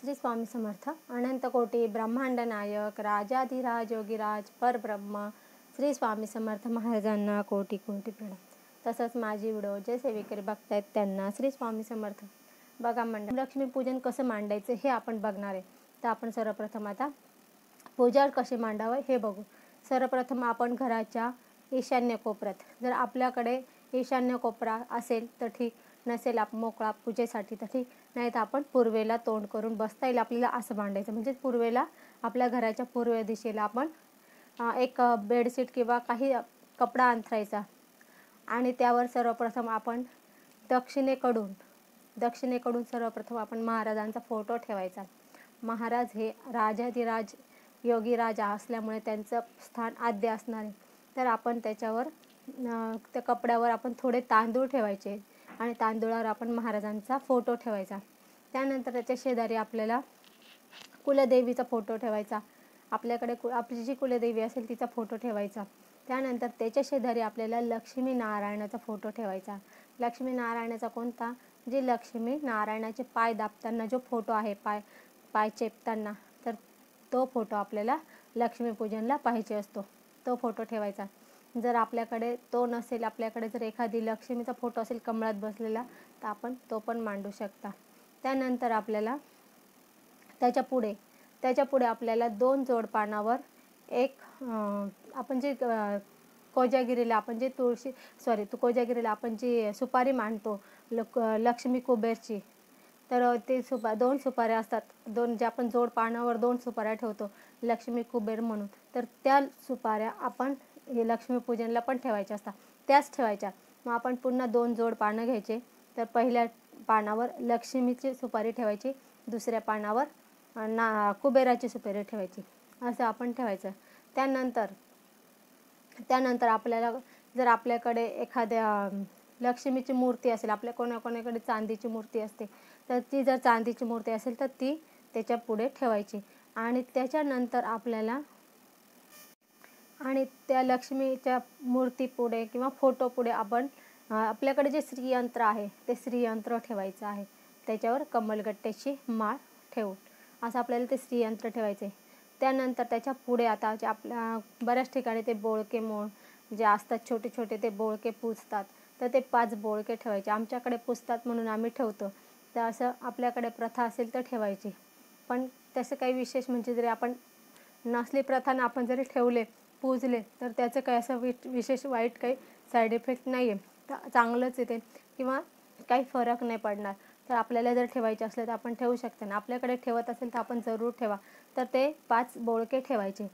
श्री स्वामी समर्थ. अनंत कोटी ब्रह्मांड नायक राजाधिराज योगीराज परब्रह्म श्री स्वामी समर्थ महाराजांना कोटी कोटी प्रणाम. तसंच माझी व्हिडिओ जे सेवेकरी बघतायत त्यांना श्री स्वामी समर्थ. बघा मंडळ, लक्ष्मीपूजन कसं मांडायचं हे आपण बघणार आहे. तर आपण सर्वप्रथम आता पूजा कशी मांडावं हे बघू. सर्वप्रथम आपण घराच्या ईशान्य कोपऱ्यात, जर आपल्याकडे ईशान्य कोपरा असेल तर ठीक, नसेल आप मोकळा पूजेसाठी तर ठीक, नाही तर आपण पूर्वेला तोंड करून बसता येईल आपल्याला असं मांडायचं. म्हणजे पूर्वेला, आपल्या घराच्या पूर्व दिशेला आपण एक बेडशीट किंवा काही कपडा अंथरायचा आणि त्यावर सर्वप्रथम आपण दक्षिणेकडून सर्वप्रथम आपण महाराजांचा फोटो ठेवायचा. महाराज हे राजाधिराज योगीराज असल्यामुळे त्यांचं स्थान आद्य असणार आहे. तर आपण त्याच्यावर त्या कपड्यावर आपण थोडे तांदूळ ठेवायचे आणि तांदूळावर आपण महाराजांचा फोटो ठेवायचा. त्यानंतर त्याच्या शेजारी आपल्याला कुलदेवीचा फोटो ठेवायचा. आपल्याकडे आपली जी कुलदेवी असेल तिचा फोटो ठेवायचा. त्यानंतर त्याच्या शेजारी आपल्याला लक्ष्मीनारायणाचा फोटो ठेवायचा. लक्ष्मीनारायणाचा कोणता? जी लक्ष्मी नारायणाचे पाय दाबताना जो फोटो आहे, पाय चेपताना, तर तो फोटो आपल्याला लक्ष्मीपूजनला पाहिजे असतो, तो फोटो ठेवायचा. जर आपल्याकडे तो नसेल, आपल्याकडे जर एखादी लक्ष्मीचा फोटो असेल कमळात बसलेला, तर आपण तो पण मांडू शकता. त्यानंतर आपल्याला त्याच्या पुढे आपल्याला 2 जोडपानावर एक आपण जे कोजागिरीला आपण जे कोजागिरीला आपण जी सुपारी मांडतो लक्ष्मी कुबेरची, तर ते 2 सुपाऱ्या असतात. जे आपण जोडपानावर 2 सुपाऱ्या ठेवतो लक्ष्मी कुबेर म्हणून, तर त्या सुपाऱ्या आपण हे लक्ष्मीपूजनला पण ठेवायच्या असतात, त्याच ठेवायच्या. मग आपण पुन्हा 2 जोड पानं घ्यायचे. तर पहिल्या पानावर लक्ष्मीची सुपारी ठेवायची, दुसऱ्या पानावर कुबेराची सुपारी ठेवायची, असं आपण ठेवायचं. त्यानंतर आपल्याला जर आपल्याकडे एखाद्या लक्ष्मीची मूर्ती असेल, आपल्या कोणाकोणाकडे चांदीची मूर्ती असते, तर ती जर चांदीची मूर्ती असेल तर ती त्याच्या पुढे ठेवायची. आणि त्याच्यानंतर आपल्याला त्या लक्ष्मीच्या मूर्तीपुढे किंवा फोटोपुढे आपण आपल्याकडे जे श्रीयंत्र आहे ते श्रीयंत्र ठेवायचं आहे. त्याच्यावर कमलगट्ट्याची माळ ठेवून असं आपल्याला ते श्रीयंत्र ठेवायचे. त्यानंतर त्याच्या पुढे आता जे आपल्या बऱ्याच ठिकाणी ते बोळके जे असतात छोटे छोटे, ते बोळके पुजतात, तर ते 5 बोळके ठेवायचे. आमच्याकडे पुजतात म्हणून आम्ही ठेवतो. तर असं आपल्याकडे प्रथा असेल तर ठेवायची. पण तसं काही विशेष म्हणजे जरी आपण नसली प्रथा ना, आपण जरी ठेवले पूजले तर त्याचं काही असं विशेष वाईट काही साईड इफेक्ट नाही आहे, तर चांगलंच येते किंवा काही फरक नाही पडणार. तर आपल्याला जर ठेवायचे असले तर आपण ठेवू शकतो ना. आपल्याकडे ठेवत असेल तर आपण जरूर ठेवा. तर ते 5 बोळके ठेवायचे.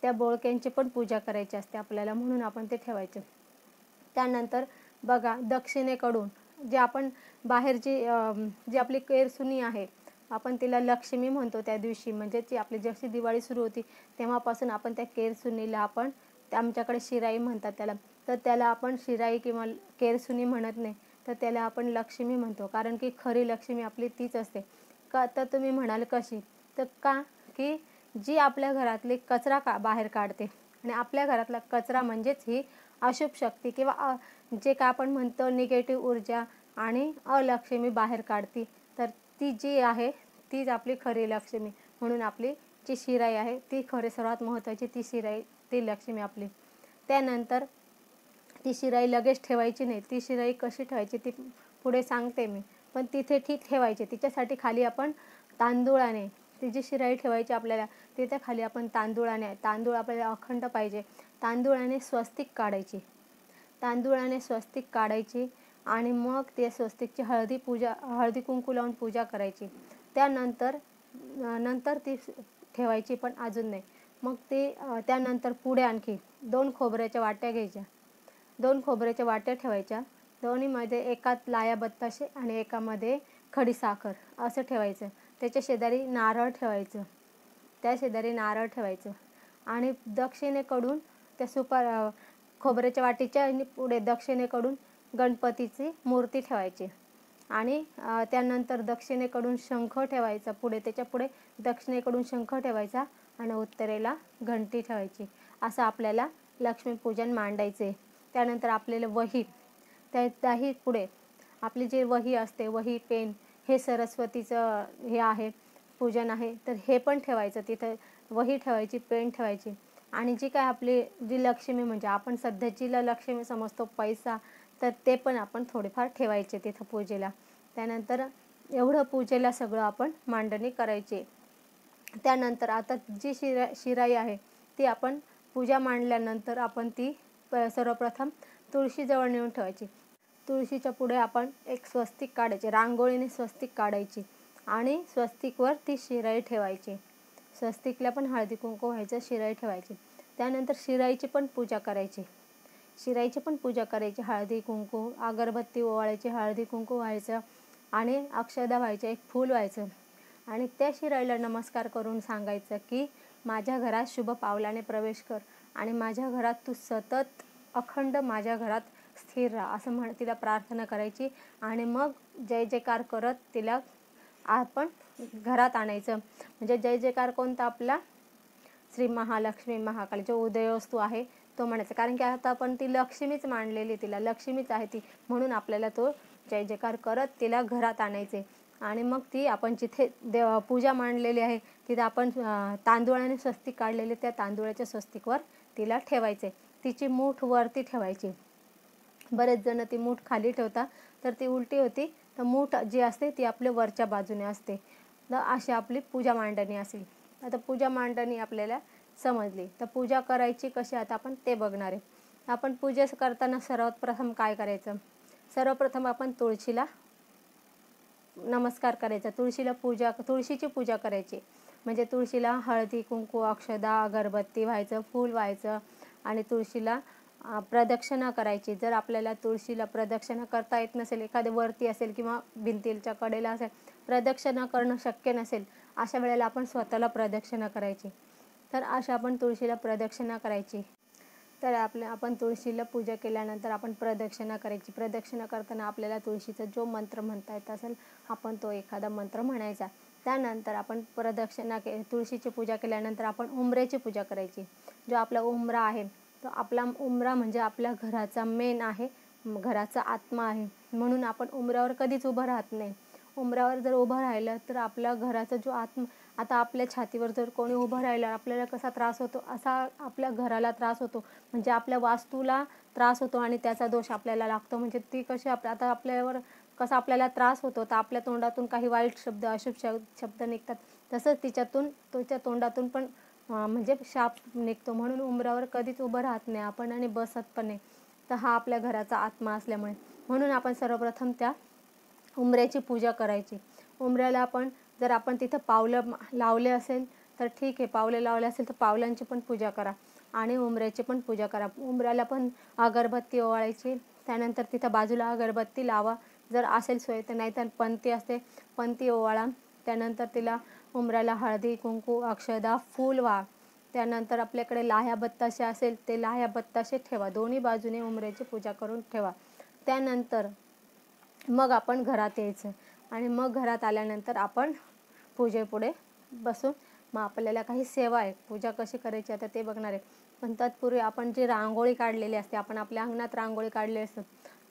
त्या बोळक्यांची पण पूजा करायची असते आपल्याला, म्हणून आपण ते ठेवायचे. त्यानंतर बघा, दक्षिणेकडून जे आपण बाहेरची जी आपली केरसुनी आहे, आपण तिला लक्ष्मी म्हणतो त्या दिवशी, म्हणजे ती आपली जशी दिवाळी सुरू होती तेव्हापासून आपण त्या केरसुनीला आपण आमच्याकडे शिराई म्हणतात त्याला, तर त्याला आपण शिराई किंवा केरसुनी म्हणत नाही, तर त्याला आपण लक्ष्मी म्हणतो. कारण की खरी लक्ष्मी आपली तीच असते. का तर तुम्ही म्हणाल कशी? तर की जी आपल्या घरातले कचरा बाहेर काढते, आणि आपल्या घरातला कचरा म्हणजेच ही अशुभ शक्ती किंवा जे काय आपण म्हणतो निगेटिव्ह ऊर्जा आणि अलक्ष्मी बाहेर काढती, तर ती जी आहे तीच आपली खरी लक्ष्मी. म्हणून आपली जी शिराई आहे ती सर्वात महत्त्वाची, ती लक्ष्मी आपली. त्यानंतर ती शिराई लगेच ठेवायची नाही. ती शिराई कशी ठेवायची ती पुढे सांगते मी, पण तिथे ठेवायची. तिच्यासाठी खाली आपण तांदूळाने ती जी शिराई ठेवायची आपल्याला, तिथे खाली आपण तांदूळ आपल्याला अखंड पाहिजे, तांदूळाने स्वस्तिक काढायची आणि मग ते स्वस्तिकची हळदी कुंकू लावून पूजा करायची. त्यानंतर ती ठेवायची, पण अजून नाही. मग त्यानंतर पुढे आणखी 2 खोबऱ्याच्या वाट्या घ्यायच्या. 2 खोबऱ्याच्या वाट्या ठेवायच्या. दोन्हीमध्ये एकात लाया बत्ताशे आणि एकामध्ये खडी साखर असं ठेवायचं. त्याच्या शेजारी नारळ ठेवायचं. आणि दक्षिणेकडून त्या खोबऱ्याच्या वाटीच्या पुढे दक्षिणेकडून गणपतीची मूर्ती ठेवायची. आणि त्यानंतर दक्षिणेकडून शंख ठेवायचा. त्याच्या पुढे दक्षिणेकडून शंख ठेवायचा आणि उत्तरेला घंटी ठेवायची. असं आपल्याला लक्ष्मीपूजन मांडायचे. त्यानंतर आपल्याला त्याही पुढे आपली जी वही असते, वही पेन हे सरस्वतीचं हे आहे, पूजन आहे तर हे पण ठेवायचं तिथं, वही ठेवायची, पेन ठेवायची. आणि जी काय आपली जी लक्ष्मी म्हणजे आपण सध्याचीला लक्ष्मी समजतो पैसा, तर ते पण आपण थोडेफार ठेवायचे तिथं पूजेला. त्यानंतर एवढं पूजेला सगळं आपण मांडणी करायची. त्यानंतर आता जी शिराई आहे ती आपण पूजा मांडल्यानंतर आपण ती सर्वप्रथम तुळशीजवळ नेऊन ठेवायची. तुळशीच्या पुढे आपण एक स्वस्तिक काढायचे, रांगोळीने स्वस्तिक काढायची आणि स्वस्तिकवर ती शिराई ठेवायची. स्वस्तिकला पण हळदी कुंकू व्हायचं, शिराई ठेवायची. त्यानंतर शिराईची पण पूजा करायची. हळदी कुंकू, अगरबत्ती ओवाळायची, हळदी कुंकू व्हायचं आणि अक्षदा व्हायच्या, एक फूल व्हायचं. आणि त्या शिराईला नमस्कार करून सांगायचं की माझ्या घरात शुभ पावलाने प्रवेश कर आणि माझ्या घरात तू सतत अखंड माझ्या घरात स्थिर राहा, असं तिला प्रार्थना करायची. आणि मग जय जयकार करत तिला आपण घरात आणायचं. म्हणजे जय जयकार कोणता आपला? श्री महालक्ष्मी महाकाली जो उदयोस्तू आहे तो म्हणायचा. कारण की आता आपण ती लक्ष्मीच मांडलेली, तिला लक्ष्मीच आहे ती, म्हणून आपल्याला तो जय जयकार करत तिला घरात आणायचे. आणि मग ती आपण जिथे पूजा मांडलेली आहे तिथे आपण तांदूळाने स्वस्तिक काढलेले त्या तांदूळाच्या स्वस्तिकवर तिला ठेवायचे. तिची मूठ वरती ठेवायची. बरेच जण ती मूठ खाली ठेवतात तर ती उलटी होती, तर मूठ जी असते ती आपल्या वरच्या बाजूने असते. तर अशी आपली पूजा मांडणी असेल. आता पूजा मांडणी आपल्याला समजली, तर पूजा करायची कशी आता आपण ते बघणार आहे. आपण पूजा करताना सर्वात प्रथम काय करायचं? सर्वप्रथम आपण तुळशीला नमस्कार करायचा, तुळशीची पूजा करायची. म्हणजे तुळशीला हळदी कुंकू, अक्षदा, अगरबत्ती व्हायचं, फूल व्हायचं आणि तुळशीला प्रदक्षिणा करायची. जर आपल्याला तुळशीला प्रदक्षिणा करता येत नसेल, एखाद्या वरती असेल किंवा भिंतीच्या कडेला असेल, प्रदक्षिणा करणं शक्य नसेल, अशा वेळेला आपण स्वतःला प्रदक्षिणा करायची. तर अशा आपण तुळशीला प्रदक्षिणा करायची. तर आपण तुळशीला पूजा केल्यानंतर आपण प्रदक्षिणा करायची. प्रदक्षिणा करताना आपल्याला तुळशीचा जो मंत्र म्हणता येत असेल आपण तो एखादा मंत्र म्हणायचा. त्यानंतर आपण तुळशीची पूजा केल्यानंतर आपण उंबऱ्याची पूजा करायची. जो आपला उंबरा आहे तो आपला उंबरा म्हणजे आपल्या घराचा मेन आहे, घराचा आत्मा आहे. म्हणून आपण उंबऱ्यावर कधीच उभं राहत नाही. उंबऱ्यावर जर उभं राहिलं तर आपल्या घराचा जो आत्मा, आता आपल्या छातीवर जर कोणी उभं राहिलं आपल्याला कसा त्रास होतो, असा आपल्या घराला त्रास होतो. म्हणजे आपल्या वास्तूला त्रास होतो आणि त्याचा दोष आपल्याला लागतो. म्हणजे ती कशी आता आपल्यावर कसा आपल्याला त्रास होतो, तर आपल्या तोंडातून काही वाईट शब्द, अशुभ शब्द निघतात, तसंच तिच्या तोंडातून पण म्हणजे शाप निघतो. म्हणून उंबऱ्यावर कधीच उभं राहत नाही आपण आणि बसत पण नाही. तर हा आपल्या घराचा आत्मा असल्यामुळे म्हणून आपण सर्वप्रथम त्या उंबऱ्याची पूजा करायची. उंबऱ्याला जर आपण तिथं पावलं लावले असेल तर ठीक आहे, पावलं लावले असेल तर पावलांची पण पूजा करा आणि उंबऱ्याची पण पूजा करा. उंबऱ्याला पण अगरबत्ती ओवाळायची. त्यानंतर तिथं बाजूला अगरबत्ती लावा जर असेल सोय, तर नाही तर पंती असते, पंती ओवाळा. त्यानंतर तिला उंबऱ्याला हळदी कुंकू, अक्षदा, फूल व्हा. त्यानंतर आपल्याकडे लाह्या बत्ताशे असेल ते लाह्या बत्ताशे ठेवा, दोन्ही बाजूने उंबऱ्याची पूजा करून ठेवा. त्यानंतर मग आपण घरात यायचं आणि मग घरात आल्यानंतर आपण पूजेपुढे बसून मग आपल्याला काही सेवा आहे, पूजा कशी करायची आता ते बघणार आहे. पण तत्पूर्वी आपण जी रांगोळी काढलेली असते, आपण आपल्या अंगणात रांगोळी काढलेली असते,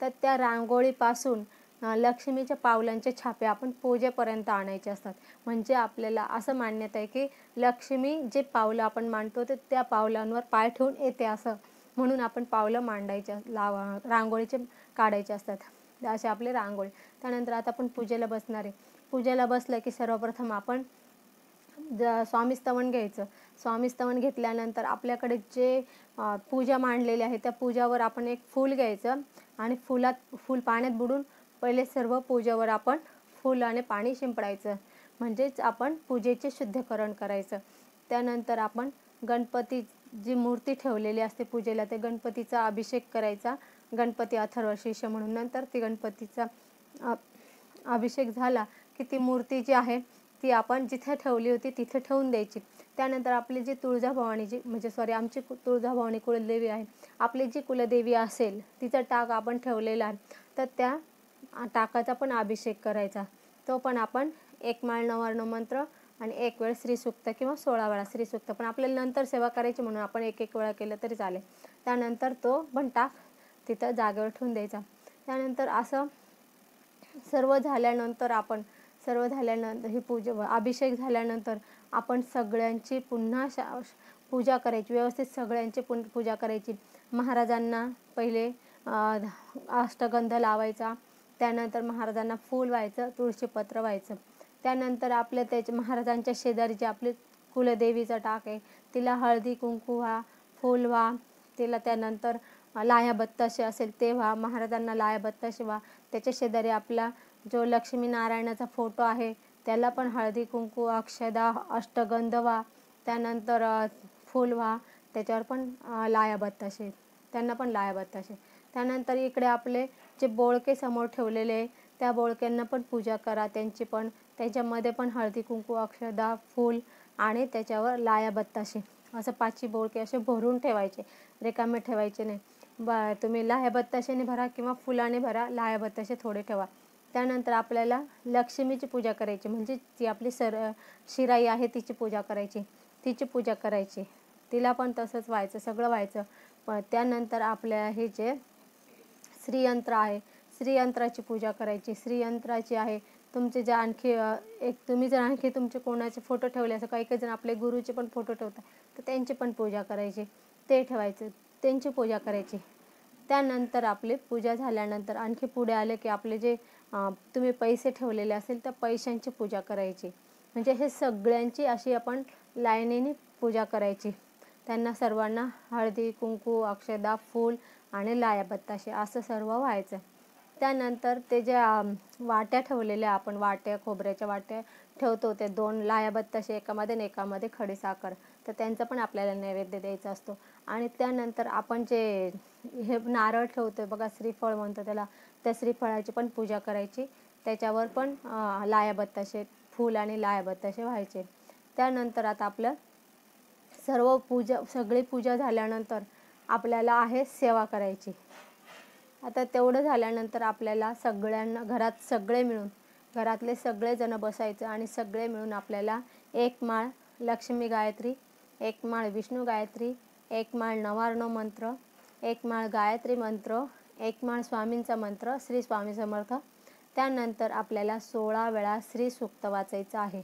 तर त्या रांगोळीपासून लक्ष्मीच्या पावलांचे छापे आपण पूजेपर्यंत आणायचे असतात. म्हणजे आपल्याला असं मान्यता आहे की लक्ष्मी जे पावलं आपण मांडतो तर त्या पावलांवर पाय ठेवून येते असं, म्हणून आपण पावलं रांगोळीचे काढायचे असतात. असे आपले रांगोळी. त्यानंतर आता आपण पूजेला बसणार आहे. पूजेला बसलं की सर्वप्रथम आपण स्वामीस्तवन घ्यायचं. स्वामीस्तवन घेतल्यानंतर आपल्याकडे जे पूजा मांडलेली आहे त्या पूजावर आपण एक फूल घ्यायचं आणि फूल पाण्यात बुडून पहिले सर्व पूजेवर आपण फूल आणि पाणी शिंपडायचं. म्हणजेच आपण पूजेचे शुद्धीकरण करायचं. त्यानंतर आपण गणपती जी मूर्ती ठेवलेली असते पूजेला, ते गणपतीचा अभिषेक करायचा. गणपती अथर्वशीर्ष म्हणून. नंतर ती गणपतीचा अभिषेक झाला की ती मूर्ती जी आहे ती आपण जिथे ठेवली होती तिथे ठेवून द्यायची. त्यानंतर आपली जी आमची तुळजाभवानी कुलदेवी आहे, आपली जी कुलदेवी असेल तिचा टाक आपण ठेवलेला आहे, तर त्या टाकाचा पण अभिषेक करायचा. तो पण आपण 1 माळ नवर्ण मंत्र आणि 1 वेळ श्रीसूक्त किंवा 16 वेळा श्रीसूक्त, पण आपल्याला नंतर सेवा करायची म्हणून आपण 1 वेळा केलं तरी चालेल. त्यानंतर तो पण टाक तिथं जागेवर ठेवून द्यायचा. त्यानंतर असं सर्व झाल्यानंतर आपण सर्व झाल्यानंतर ही अभिषेक झाल्यानंतर आपण सगळ्यांची पुन्हा पूजा करायची, व्यवस्थित सगळ्यांची पूजा करायची. महाराजांना पहिले अष्टगंध लावायचा, त्यानंतर महाराजांना फूल व्हायचं, तुळशीपत्र व्हायचं. त्यानंतर महाराजांच्या शेजारी जे आपली कुलदेवीचा टाक आहे तिला हळदी कुंकू व्हा, फूल व्हा, तिला त्यानंतर लाह्या बत्ताशे असेल ते व्हा, महाराजांना लाह्या बत्ताशे व्हा. त्याच्या शेजारी आपला जो लक्ष्मीनारायणाचा फोटो आहे त्याला पण हळदी कुंकू, अक्षदा, अष्टगंध व्हा, त्यानंतर फूल व्हा, त्याच्यावर पण लाह्या बत्ताशे, त्यांना पण लाह्या बत्ताशे. त्यानंतर इकडे आपले जे बोळके समोर ठेवलेले त्या बोळक्यांना पण पूजा करा, त्याच्यामध्ये पण हळदी कुंकू, अक्षदा, फूल आणि त्याच्यावर लाह्या बत्ताशे असं 5 बोळके असे भरून ठेवायचे, रिकामे ठेवायचे नाही. तुम्ही लाह्या बत्ताशेने भरा किंवा फुलाने भरा, लाह्या बत्ताशे थोडे ठेवा. त्यानंतर आपल्याला लक्ष्मीची पूजा करायची, म्हणजे ती आपली शिराई आहे तिची पूजा करायची, तिला पण तसंच व्हायचं, सगळं व्हायचं. त्यानंतर आपल्या हे जे श्रीयंत्र आहे, श्रीयंत्राची पूजा करायची. श्रीयंत्राची आहे तुमचे जे तुम्ही जर आणखी तुमचे कोणाचे फोटो ठेवले, असं काही जण आपले गुरुचे पण फोटो ठेवतात, तर त्यांची पण पूजा करायची, ते ठेवायचं, त्यांची पूजा करायची. त्यानंतर आपली पूजा झाल्यानंतर आणखी पुढे आले की आपले जे तुम्ही पैसे ठेवलेले असेल त्या पैशांची पूजा करायची. म्हणजे हे सगळ्यांची अशी आपण लाईनीने पूजा करायची. त्यांना सर्वांना हळदी कुंकू, अक्षदा, फूल आणि लाह्या बत्ताशे असं सर्व व्हायचं. त्यानंतर ते ज्या वाट्या ठेवलेल्या आपण, खोबऱ्याच्या वाट्या ठेवतो, ते 2 लाह्या बत्ताशे एकामध्ये आणि एकामध्ये खडी साखर, तर त्यांचा पण आपल्याला नैवेद्य द्यायचा असतो. आणि त्यानंतर आपण जे हे नारळ ठेवतो बघा, श्रीफळ म्हणतो त्याला, त्या श्रीफळाची पण पूजा करायची, त्याच्यावर पण लाह्या बत्ताशे, फूल आणि लाह्या बत्ताशे व्हायचे. त्यानंतर आता आपलं सगळी पूजा झाल्यानंतर आपल्याला आहे सेवा करायची. आता तेवढं झाल्यानंतर आपल्याला सगळ्यांना घरातले सगळेजण बसायचं आणि सगळे मिळून आपल्याला 1 माळ लक्ष्मी गायत्री, 1 माळ विष्णू गायत्री, 1 माळ नवार्णव मंत्र, 1 माळ गायत्री मंत्र, 1 माळ स्वामींचा मंत्र, श्री स्वामी समर्थ. त्यानंतर आपल्याला 16 वेळा श्रीसूक्त वाचायचं आहे.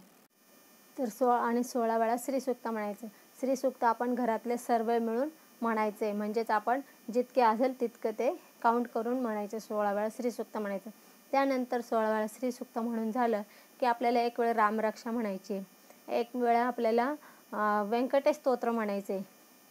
तर 16 वेळा श्रीसूक्त म्हणायचं. श्रीसूक्त आपण घरातले सर्व मिळून म्हणायचे, म्हणजेच आपण जितके असेल तितकं ते काउंट करून म्हणायचे, 16 वेळा श्रीसूक्त म्हणायचं. त्यानंतर 16 वेळा श्रीसूक्त म्हणून झालं की आपल्याला 1 वेळ रामरक्षा म्हणायची, 1 वेळा आपल्याला व्यंकटेश स्तोत्र म्हणायचे,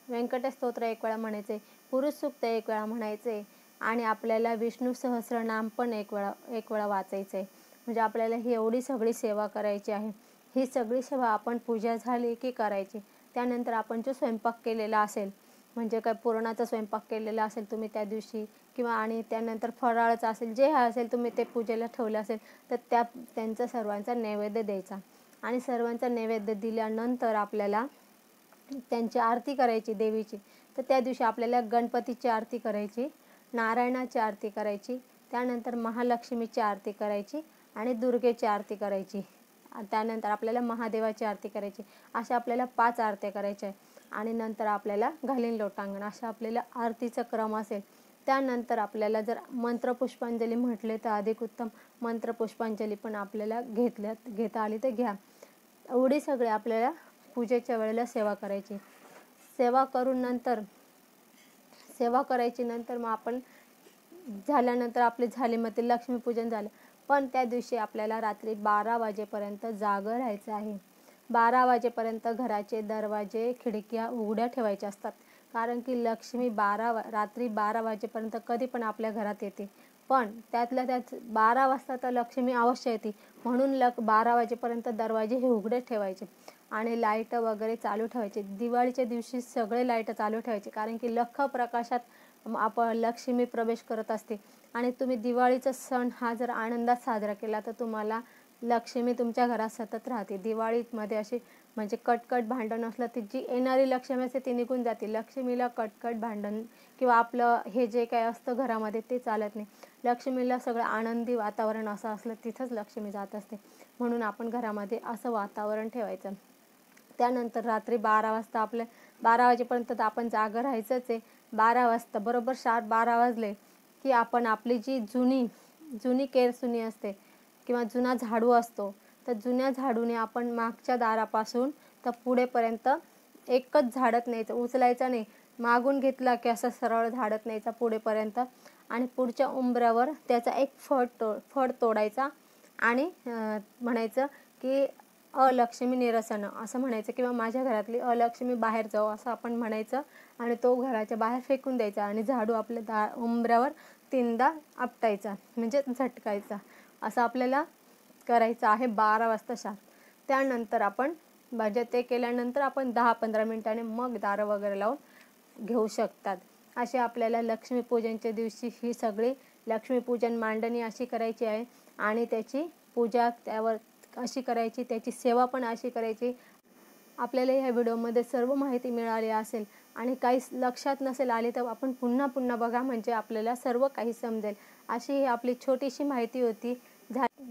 1 वेळा म्हणायचे, पुरुष सूक्त 1 वेळा म्हणायचे आणि आपल्याला विष्णू सहस्रनाम पण 1 वेळा वाचायचं आहे. म्हणजे आपल्याला ही एवढी सगळी सेवा करायची आहे. ही सगळी सेवा आपण पूजा झाली की करायची. त्यानंतर आपण जो स्वयंपाक केलेला असेल, म्हणजे काय पुरणाचा स्वयंपाक केलेला असेल तुम्ही त्या दिवशी, किंवा आणि त्यानंतर फराळाचं असेल, जे असेल तुम्ही ते पूजेला ठेवलं असेल, तर त्यांचा सर्वांचा नैवेद्य द्यायचा. आणि सर्वांचा नैवेद्य दिल्यानंतर आपल्याला त्यांची आरती करायची देवीची. तर त्या दिवशी आपल्याला गणपतीची आरती करायची, नारायणाची आरती करायची, त्यानंतर महालक्ष्मीची आरती करायची आणि दुर्गेची आरती करायची. त्यानंतर आपल्याला महादेवाची आरती करायची. अशा आपल्याला 5 आरत्या करायच्या आहे. आणि नंतर आपल्याला घालीन लोटांगण, अशा आपल्याला आरतीचा क्रम असेल. त्यानंतर आपल्याला जर मंत्रपुष्पांजली म्हटले तर अधिक उत्तम, मंत्रपुष्पांजली पण आपल्याला घेता आली तर घ्या. एवढी सगळे आपल्याला पूजेच्या वेळेला सेवा करायची. सेवा करायची नंतर मग आपण झाल्यानंतर आपले झाले, मग ते लक्ष्मीपूजन झालं. पण त्या दिवशी आपल्याला रात्री 12 वाजेपर्यंत जागं राहायचं आहे. 12 वाजेपर्यंत घराचे दरवाजे खिडक्या उघड्या ठेवायच्या असतात, कारण की लक्ष्मी रात्री 12 वाजेपर्यंत कधी पण आपल्या घरात येते. पण त्यातल्या त्यात 12 वाजता तर लक्ष्मी अवश्य येते, म्हणून 12 वाजेपर्यंत दरवाजे हे उघडे ठेवायचे आणि लाईट वगैरे चालू ठेवायचे. दिवाळीच्या दिवशी सगळे लाईट चालू ठेवायचे, कारण की लख प्रकाशात आपण लक्ष्मी प्रवेश करत असते. आणि तुम्ही दिवाळीचा सण हा जर आनंदात साजरा केला तर तुम्हाला लक्ष्मी तुमच्या घरात सतत राहते. दिवाळीमध्ये अशी म्हणजे कटकट भांडण असलं तर जी येणारी लक्ष्मी असते ती निघून जाते. लक्ष्मीला कटकट भांडण किंवा आपलं हे जे काही असतं घरामध्ये ते चालत नाही. लक्ष्मीला सगळं आनंदी वातावरण असं असलं तिथंच लक्ष्मी जात असते. म्हणून आपण घरामध्ये असं वातावरण ठेवायचं. त्यानंतर रात्री 12 वाजता 12 वाजेपर्यंत तर आपण जागं राहायचंच आहे. 12 वाजता बरोबर 12 वाजले की आपण आपली जी जुनी केरसुनी असते किंवा जुना झाडू असतो, तर जुन्या झाडूने आपण मागच्या दारापासून तर पुढेपर्यंत एकच झाडत न्यायचं, उचलायचं नाही. मागून घेतला की असं सरळ झाडत न्यायचा पुढेपर्यंत आणि पुढच्या उंबऱ्यावर त्याचा एक फळ तोडायचा आणि म्हणायचं की अलक्ष्मी निरसन असं म्हणायचं, किंवा माझ्या घरातली अलक्ष्मी बाहेर जाऊ असं आपण म्हणायचं आणि तो घराच्या बाहेर फेकून द्यायचा आणि झाडू आपल्या उंबऱ्यावर 3दा आपटायचा म्हणजे झटकायचा. असं आपल्याला करायचं आहे 12 वाजता शार्प. त्यानंतर आपण म्हणजे ते केल्यानंतर आपण 10-15 मिनिटांनी मग दारं वगैरे लावून घेऊ शकतात. असे आपल्याला लक्ष्मीपूजनच्या दिवशी ही सगळी लक्ष्मीपूजन मांडणी अशी करायची आहे आणि त्याची पूजा त्यावर अशी करायची, त्याची सेवा पण अशी करायची. आपल्याला ह्या व्हिडिओमध्ये सर्व माहिती मिळाली असेल आणि काही लक्षात नसेल आली तर आपण पुन्हा पुन्हा बघा, म्हणजे आपल्याला सर्व काही समजेल. अशी ही आपली छोटीशी माहिती होती.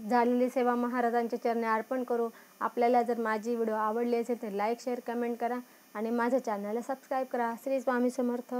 झालेली सेवा महाराजांच्या चरणी अर्पण करू. आपल्याला जर माझी व्हिडिओ आवडली असेल तर लाईक, शेअर, कमेंट करा आणि माझ्या चॅनलला सबस्क्राईब करा. श्री स्वामी समर्थ.